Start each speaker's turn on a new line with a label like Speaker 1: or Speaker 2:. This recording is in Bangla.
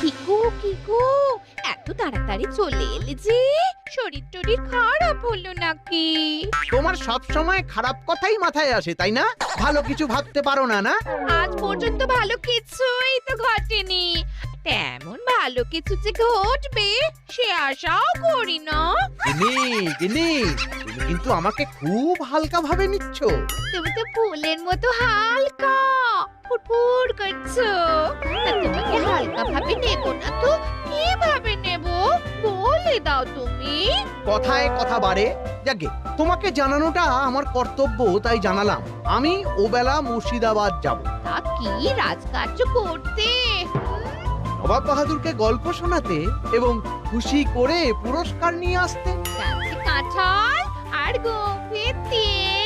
Speaker 1: কি গো এত তাড়াতাড়ি চলে এলে যে? শরীর টরীর খারাপ হলো নাকি?
Speaker 2: তোমার সব সময় খারাপ কথাই মাথায় আসে তাই না? ভালো কিছু ভাবতে পারো না না?
Speaker 1: আজ পর্যন্ত ভালো কিছুই তো ঘটেনি। তেমন ভালো কিছু যে ঘটবে সে আশাও করি না।
Speaker 2: গিনি গিনি, তুমি কিন্তু আমাকে খুব হালকা ভাবে নিচ্ছ।
Speaker 1: তুমি তো ফুলের মতো হালকা, ফুটফুট করছো। তা তোমাকে হালকা ভাবে নেব না তো কিভাবে নেব বলে দাও তুমি।
Speaker 2: কথায় কথা বাড়ে। যাকে তোমাকে জানানোটা আমার কর্তব্য, তাই জানালাম। আমি ওবেলা মুর্শিদাবাদ যাব।
Speaker 1: তা কি রাজকার্য করতে?
Speaker 2: নবাব বাহাদুরকে গল্প শোনাতে এবং খুশি করে পুরস্কার নিয়ে আসতে।
Speaker 1: যাচ্ছে কাঁঠাল আর গম্ভীর তেল।